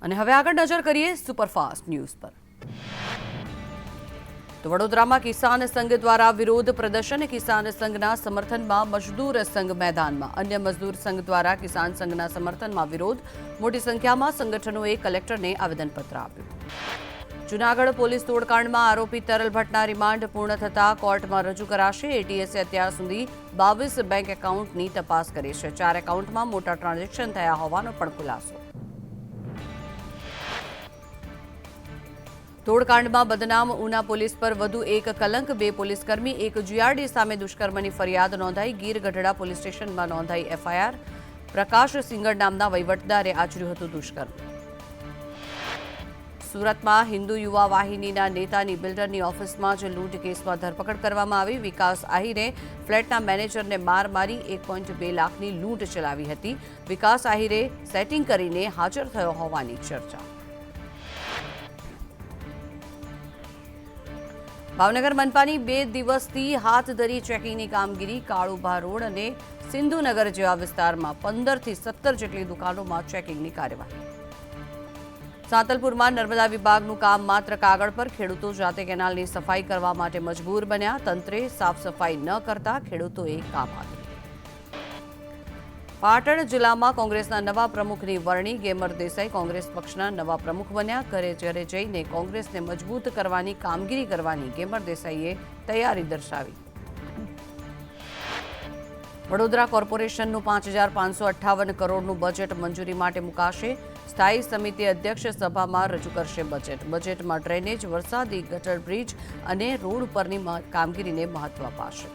અને હવે આગળ નજર કરીએ સુપરફાસ્ટ ન્યૂઝ પર। તો વડોદરામાં કિસાન સંઘ દ્વારા વિરોધ પ્રદર્શન। કિસાન સંઘના સમર્થનમાં મજદૂર સંઘ મેદાનમાં। અન્ય મજદૂર સંઘ દ્વારા કિસાન સંઘના સમર્થનમાં વિરોધ। મોટી સંખ્યામાં સંગઠનોએ કલેક્ટરને આવેદનપત્ર આપ્યું। જૂનાગઢ પોલીસ તોડકાંડમાં આરોપી તરલ ભટ્ટના રિમાન્ડ પૂર્ણ થતા કોર્ટમાં રજૂ કરાશે। એટીએસે અત્યાર સુધી 22 બેંક એકાઉન્ટની તપાસ કરી છે। 4 એકાઉન્ટમાં મોટા ટ્રાન્ઝેક્શન થયા હોવાનો પણ ખુલાસો। તોડકાંડમાં બદનામ ઉના પોલીસ પર વધુ એક કલંક। 2 પોલીસકર્મી 1 જીઆરડી સામે દુષ્કર્મની ફરિયાદ નોંધાઈ। ગીર ગઢડા પોલીસ સ્ટેશનમાં નોંધાઈ એફઆઈઆર। પ્રકાશ સિંગડ નામના વહીવટદારે આચર્યું હતું દુષ્કર્મ। સુરતમાં હિન્દુ યુવા વાહિનીના નેતાની બિલ્ડરની ઓફિસમાં જ લૂંટ કેસમાં ધરપકડ કરવામાં આવી। વિકાસ આહિરે ફ્લેટના મેનેજરને માર મારી 1.2 લાખની લૂંટ ચલાવી હતી। વિકાસ આહિરે સેટિંગ કરીને હાજર થયો હોવાની ચર્ચા। ભાવનગર મનપાની 2 દિવસથી હાથ ધરી ચેકિંગની કામગીરી। કાળુભા રોડ અને સિંધુનગર જેવા વિસ્તારમાં 15 થી 17 જેટલી દુકાનોમાં ચેકિંગની કાર્યવાહી। સાંતલપુરમાં નર્મદા વિભાગનું કામ માત્ર કાગળ પર। ખેડૂતો જાતે કેનાલની સફાઈ કરવા માટે મજબૂર બન્યા। તંત્રે સાફ સફાઈ ન કરતા ખેડૂતોએ કામ આપ્યું। પાટણ જિલ્લામાં કોંગ્રેસના નવા પ્રમુખની વરણી। ગેમર દેસાઈ કોંગ્રેસ પક્ષના નવા પ્રમુખ બન્યા। ઘરે ઘરે જઈને કોંગ્રેસને મજબૂત કરવાની કામગીરી કરવાની ગેમર દેસાઈએ તૈયારી દર્શાવી। વડોદરા કોર્પોરેશનનું 5,558 કરોડનું બજેટ મંજૂરી માટે મુકાશે। સ્થાયી સમિતિ અધ્યક્ષ સભામાં રજૂ કરશે બજેટ। બજેટમાં ડ્રેનેજ, વરસાદી ગટર બ્રિજ અને રોડ પરની કામગીરીને મહત્વ અપાશે।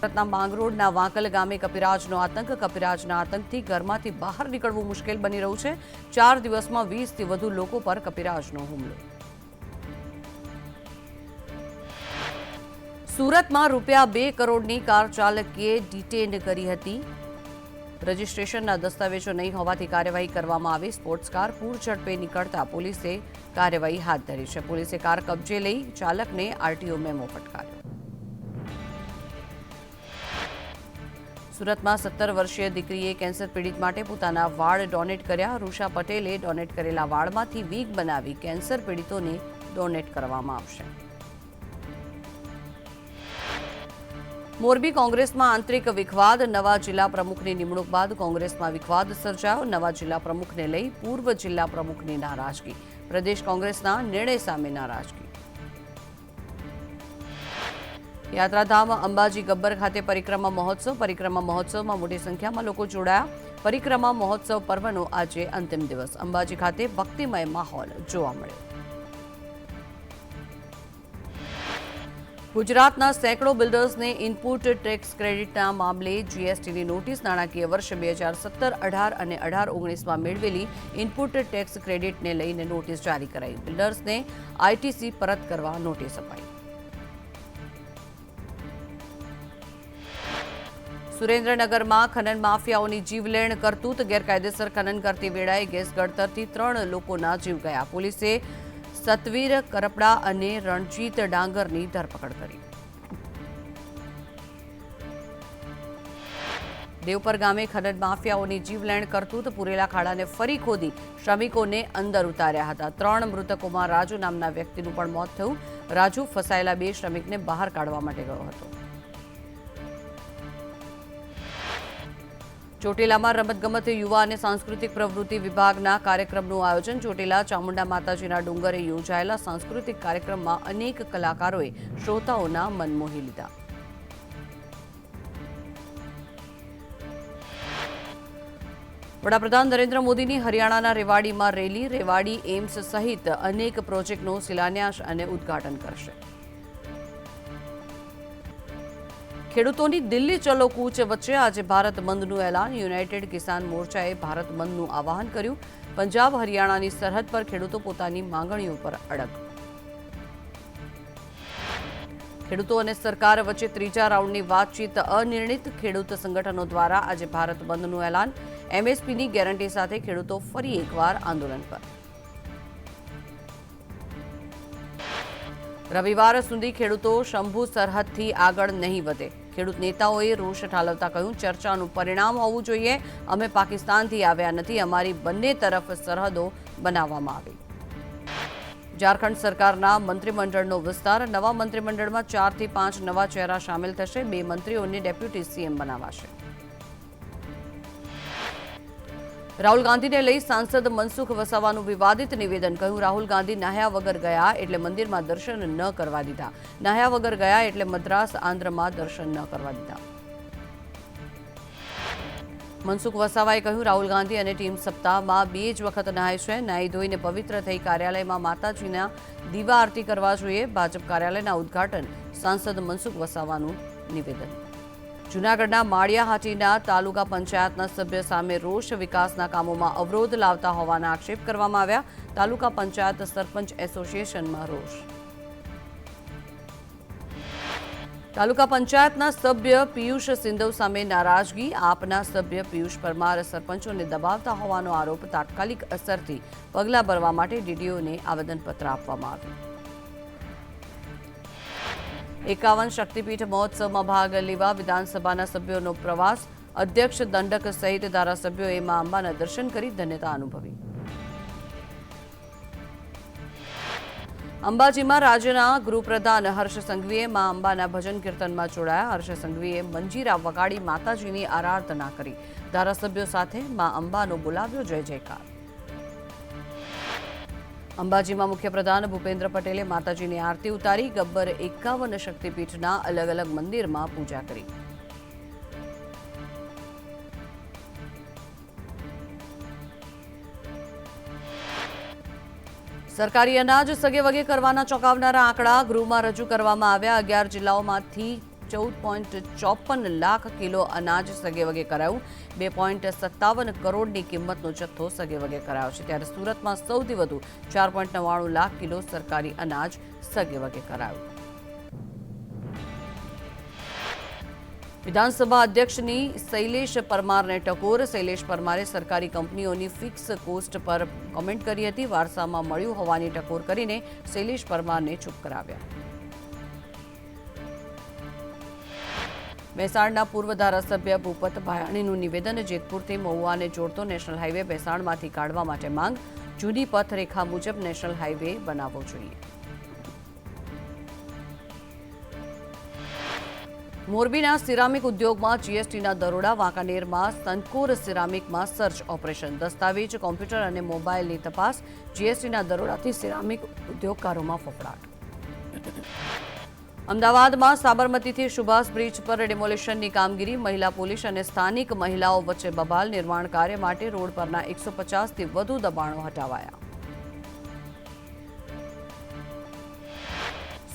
સુરતના માંગરોળના વાંકલ ગામે કપિરાજનો આતંક। કપિરાજના આતંકથી ઘરમાંથી બહાર નીકળવું મુશ્કેલ બની રહ્યું છે। 4 દિવસમાં 20 થી વધુ લોકો પર કપિરાજનો હુમલો। સુરતમાં ₹2 કરોડની કાર ચાલકીએ ડિટેન કરી હતી। રજિસ્ટ્રેશનના દસ્તાવેજો નહીં હોવાથી કાર્યવાહી કરવામાં આવી। સ્પોર્ટ્સ કાર પૂર ઝડપે નીકળતા પોલીસે કાર્યવાહી હાથ ધરી છે। પોલીસે કાર કબજે લઈ ચાલકને આરટીઓ મેમો ફટકાર્યો। સુરતમાં 17 વર્ષીય દીકરીએ કેન્સર પીડિત માટે પોતાના વાળ ડોનેટ કર્યા। રૂષા પટેલે ડોનેટ કરેલા વાળમાંથી વીગ બનાવી કેન્સર પીડિતોને ડોનેટ કરવામાં આવશે। મોરબી કોંગ્રેસમાં આંતરિક વિખવાદ। નવા જિલ્લા પ્રમુખની નિમણૂક બાદ કોંગ્રેસમાં વિખવાદ સર્જાયો। નવા જિલ્લા પ્રમુખને લઈ પૂર્વ જિલ્લા પ્રમુખની નારાજગી। પ્રદેશ કોંગ્રેસના નિર્ણય સામે નારાજગી। યાત્રાધામ અંબાજી ગબ્બર ખાતે પરિક્રમા મહોત્સવ। પરિક્રમા મહોત્સવમાં મોટી સંખ્યામાં લોકો જોડાયા। પરિક્રમા મહોત્સવ પર્વનો આજે અંતિમ દિવસ। અંબાજી ખાતે ભક્તિમય માહોલ જોવા મળ્યો। ગુજરાતના સેંકડો બિલ્ડર્સને ઇનપુટ ટેક્સ ક્રેડિટના મામલે જીએસટીની નોટિસ। નાણાકીય વર્ષ 2017-18 અને 18-19માં મેળવેલી ઇનપુટ ટેક્સ ક્રેડિટને લઈને નોટિસ જારી કરાઈ। બિલ્ડર્સને આઈટીસી પરત કરવા નોટિસ અપાઈ। સુરેન્દ્રનગરમાં ખનન માફિયાઓની જીવલેણ કરતૂત। ગેરકાયદેસર ખનન કરતી વેળાએ ગેસ ગળતરથી 3 લોકોના જીવ ગયા। પોલીસે સતવીર કરપડા અને રણજીત ડાંગરની ધરપકડ કરી। દેવપર ગામે ખનન માફિયાઓની જીવલેણ કરતૂત। પૂરેલા ખાડાને ફરી ખોદી શ્રમિકોને અંદર ઉતાર્યા હતા। 3 મૃતકોમાં રાજુ નામના વ્યક્તિનું પણ મોત થયું। રાજુ ફસાયેલા 2 શ્રમિકને બહાર કાઢવા માટે ગયો હતો। ચોટીલામાં રમતગમત, યુવા અને સાંસ્કૃતિક પ્રવૃત્તિ વિભાગના કાર્યક્રમનું આયોજન। ચોટીલા ચામુંડા માતાજીના ડુંગરે યોજાયેલા સાંસ્કૃતિક કાર્યક્રમમાં અનેક કલાકારોએ શ્રોતાઓના મન મોહી લીધા। વડાપ્રધાન નરેન્દ્ર મોદીની હરિયાણાના રેવાડીમાં રેલી। રેવાડી એમ્સ સહિત અનેક પ્રોજેક્ટનો શિલાન્યાસ અને ઉદ્ઘાટન કરશે। ખેડૂતોની દિલ્હી ચલો કૂચ વચ્ચે આજે ભારત બંધનું એલાન। યુનાઇટેડ કિસાન મોરચાએ ભારત બંધનું આહ્વાન કર્યું। પંજાબ હરિયાણાની સરહદ પર ખેડૂતો પોતાની માંગણીઓ પર અડગ। ખેડૂતો અને સરકાર વચ્ચે ત્રીજા રાઉન્ડની વાતચીત અનિર્ણિત। ખેડૂત સંગઠનો દ્વારા આજે ભારત બંધનું એલાન। એમએસપીની ગેરંટી સાથે ખેડૂતો ફરી એકવાર આંદોલન પર। રવિવાર સુધી ખેડૂતો શંભુ સરહદથી આગળ નહીં વધે। ખેડૂત નેતાઓએ રોષ ઠાલવતા કહ્યું, ચર્ચાનું પરિણામ હોવું જોઈએ. અમે પાકિસ્તાનથી આવ્યા નથી. અમારી બંને તરફ સરહદો બનાવવામાં આવી. ઝારખંડ સરકારના મંત્રીમંડળનો વિસ્તાર. નવા મંત્રીમંડળમાં 4 થી 5 નવા ચહેરા સામેલ થશે. 2 મંત્રીઓને ડેપ્યુટી સીએમ બનાવાશે. રાહુલ ગાંધીને લઈ સાંસદ મનસુખ વસાવાનું વિવાદિત નિવેદન. કહ્યું, રાહુલ ગાંધી નાહ્યા વગર ગયા એટલે મંદિરમાં દર્શન ન કરવા દીધા. નાહ્યા વગર ગયા એટલે મદ્રાસ આંધ્રમાં દર્શન ન કરવા દીધા. મનસુખ વસાવાએ કહ્યું, રાહુલ ગાંધી અને ટીમ સપ્તાહમાં 2 જ વખત નહાય છે. નાહી ધોઈને પવિત્ર થઈ કાર્યાલયમાં માતાજીના દીવા આરતી કરવા જોઈએ. ભાજપ કાર્યાલયના ઉદ્ઘાટન સાંસદ મનસુખ વસાવાનું નિવેદન. જૂનાગઢના માળિયાહાટીના તાલુકા પંચાયતના સભ્ય સામે રોષ. વિકાસના કામોમાં અવરોધ લાવતા હોવાના આક્ષેપ કરવામાં આવ્યા. તાલુકા પંચાયત સરપંચ એસોસિએશનમાં રોષ. તાલુકા પંચાયતના સભ્ય પિયુષ સિંધવ સામે નારાજગી. આપના સભ્ય પિયુષ પરમાર સરપંચોને દબાવતા હોવાનો આરોપ. તાત્કાલિક અસરથી પગલાં ભરવા માટે ડીડીઓને આવેદનપત્ર આપવામાં આવ્યું. 51 શક્તિપીઠ મહોત્સવમાં ભાગ લેવા વિધાનસભાના સભ્યોનો પ્રવાસ. અધ્યક્ષ દંડક સહિત ધારાસભ્યોએ મા અંબાના દર્શન કરી ધન્યતા અનુભવી. અંબાજીમાં રાજ્યના ગૃહપ્રધાન હર્ષ સંઘવીએ મા અંબાના ભજન કીર્તનમાં જોડાયા. હર્ષ સંઘવીએ મંજીરા વગાડી માતાજીની આરાધના કરી. ધારાસભ્યો સાથે મા અંબાનો બોલાવ્યો જય જયકાર. અંબાજીમાં મુખ્યપ્રધાન ભૂપેન્દ્ર પટેલે માતાજીની આરતી ઉતારી. ગબ્બર 51 શક્તિપીઠના અલગ અલગ મંદિરમાં પૂજા કરી. સરકારી અનાજ સગેવગે કરવાના ચોંકાવનારા આંકડા ગૃહમાં રજૂ કરવામાં આવ્યા. 11 જિલ્લાઓમાંથી 14.54 લાખ કિલો અનાજ સગેવગે કરાયું. 2.57 કરોડની કિંમતનો જથ્થો સગેવગે કરાયો છે. ત્યારે સુરતમાં સૌથી વધુ 4.99 લાખ કિલો સરકારી અનાજ સગેવગે કરાયું. વિધાનસભા અધ્યક્ષની શૈલેષ પરમારને ટકોર. શૈલેષ પરમારે સરકારી કંપનીઓની ફિક્સ કોસ્ટ પર કોમેન્ટ કરી હતી. વારસામાં મળ્યું હોવાની ટકોર કરીને શૈલેષ પરમારને ચૂપ કરાવ્યા. ભેસાણના પૂર્વ ધારાસભ્ય ભૂપત ભાયાણીનું નિવેદન. જેતપુરથી મહુવાને જોડતો નેશનલ હાઈવે ભેસાણમાંથી કાઢવા માટે માંગ. જૂની પથ રેખા મુજબ નેશનલ હાઈવે બનાવવો જોઈએ. મોરબીના સિરામિક ઉદ્યોગમાં જીએસટીના દરોડા. વાંકાનેરમાં સંકોર સિરામિકમાં સર્ચ ઓપરેશન. દસ્તાવેજ, કોમ્પ્યુટર અને મોબાઈલની તપાસ. જીએસટીના દરોડાથી સિરામિક ઉદ્યોગકારોમાં ફફડાટ. અમદાવાદમાં સાબરમતીથી સુભાષ બ્રિજ પર ડિમોલિશનની કામગીરી. મહિલા પોલીસ અને સ્થાનિક મહિલાઓ વચ્ચે બબાલ. નિર્માણ કાર્ય માટે રોડ પરના 150થી વધુ દબાણો હટાવાયા.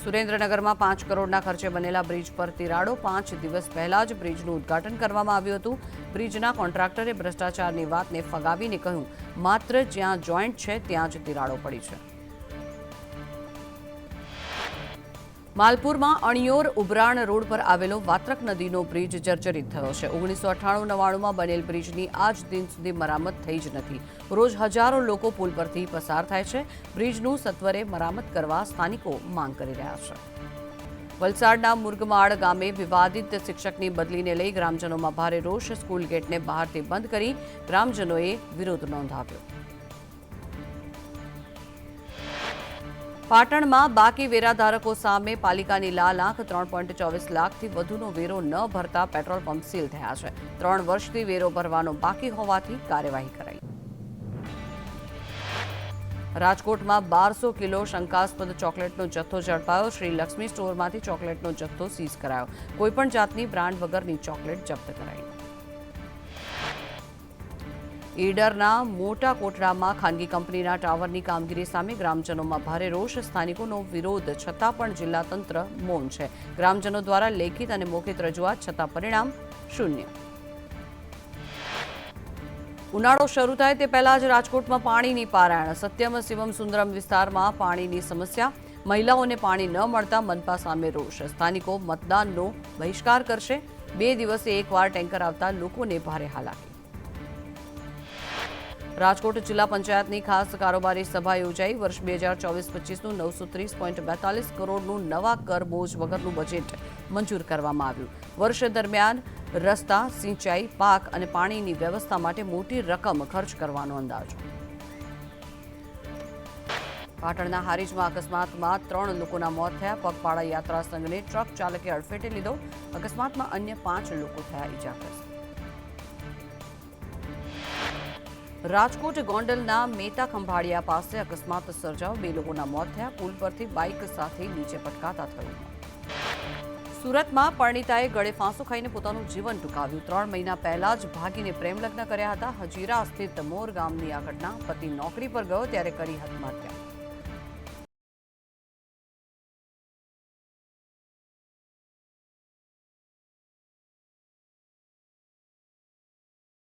સુરેન્દ્રનગરમાં 5 કરોડના ખર્ચે બનેલા બ્રિજ પર તિરાડો. 5 દિવસ પહેલા જ બ્રિજનું ઉદ્ઘાટન કરવામાં આવ્યું હતું. બ્રિજના કોન્ટ્રાક્ટરે ભ્રષ્ટાચારની વાતને ફગાવીને કહ્યું, માત્ર જ્યાં જોઈન્ટ છે ત્યાં જ તિરાડો પડી છે. માલપુરમાં અણિયોર ઉબરાણ રોડ પર આવેલો વાત્રક નદીનો બ્રિજ જર્જરિત થયો છે. 1998-99માં બનેલ બ્રિજની આજ દિન સુધી મરામત થઈ જ નથી. રોજ હજારો લોકો પુલ પરથી પસાર થાય છે. બ્રિજનું સત્વરે મરામત કરવા સ્થાનિકો માંગ કરી રહ્યા છે. વલસાડના મુરગમાળ ગામે વિવાદિત શિક્ષકની બદલીને લઈ ગ્રામજનોમાં ભારે રોષ. સ્કૂલ ગેટને બહારથી બંધ કરી ગ્રામજનોએ વિરોધ નોંધાવ્યો. પાટણમાં બાકી વેરાધારકો સામે પાલિકાની લાલ આંખ. 3.24 લાખથી વધુનો વેરો ન ભરતા પેટ્રોલ પંપ સીલ થયા છે. 3 વર્ષથી વેરો ભરવાનો બાકી હોવાથી કાર્યવાહી કરાઈ. રાજકોટમાં 1200 કિલો શંકાસ્પદ ચોકલેટનો જથ્થો ઝડપાયો. શ્રી લક્ષ્મી સ્ટોરમાંથી ચોકલેટનો જથ્થો સીઝ કરાયો. કોઈપણ જાતની બ્રાન્ડ વગરની ચોકલેટ જપ્ત કરાઈ. ઈડરના મોટા કોટડામાં ખાનગી કંપનીના ટાવરની કામગીરી સામે ગ્રામજનોમાં ભારે રોષ. સ્થાનિકોનો વિરોધ છતાં પણ જિલ્લા તંત્ર મૌન છે. ગ્રામજનો દ્વારા લેખિત અને મૌખિક રજૂઆત છતાં પરિણામ શૂન્ય. ઉનાળો શરૂ થાય તે પહેલા જ રાજકોટમાં પાણીની પારાયણ. સત્યમ શિવમ સુંદરમ વિસ્તારમાં પાણીની સમસ્યા. મહિલાઓને પાણી ન મળતા મનપા સામે રોષ. સ્થાનિકો મતદાનનો બહિષ્કાર કરશે. 2 દિવસે એકવાર ટેન્કર આવતા લોકોને ભારે હાલાકી. રાજકોટ જિલ્લા પંચાયતની ખાસ કારોબારી સભા યોજાઈ. વર્ષ 2024-25નું 930.42 કરોડનું નવા કર બોજ વગરનું બજેટ મંજૂર કરવામાં આવ્યું. વર્ષ દરમિયાન રસ્તા, સિંચાઈ, પાક અને પાણીની વ્યવસ્થા માટે મોટી રકમ ખર્ચ કરવાનો અંદાજો. પાટણના હારીજમાં અકસ્માતમાં 3 લોકોના મોત થયા. પગપાળા યાત્રા સંઘને ટ્રક ચાલકે અડફેટે લીધો. અકસ્માતમાં અન્ય 5 લોકો થયા ઇજાગ્રસ્ત. રાજકોટ ગોંડલના મેતા ખંભાળિયા પાસે અકસ્માત સર્જાયો. 2 લોકોના મોત થયા. પુલ પરથી બાઇક સાથે નીચે પટકાતા થયું મોત. સુરતમાં પરણિતાએ ગળે ફાંસો ખાઈને પોતાનું જીવન ટૂંકાવ્યું. 3 મહિના પહેલા જ ભાગીને પ્રેમ લગ્ન કર્યા હતા. હજીરા સ્થિત મોર ગામની આ ઘટના. પતિ નોકરી પર ગયો ત્યારે કરી આત્મહત્યા.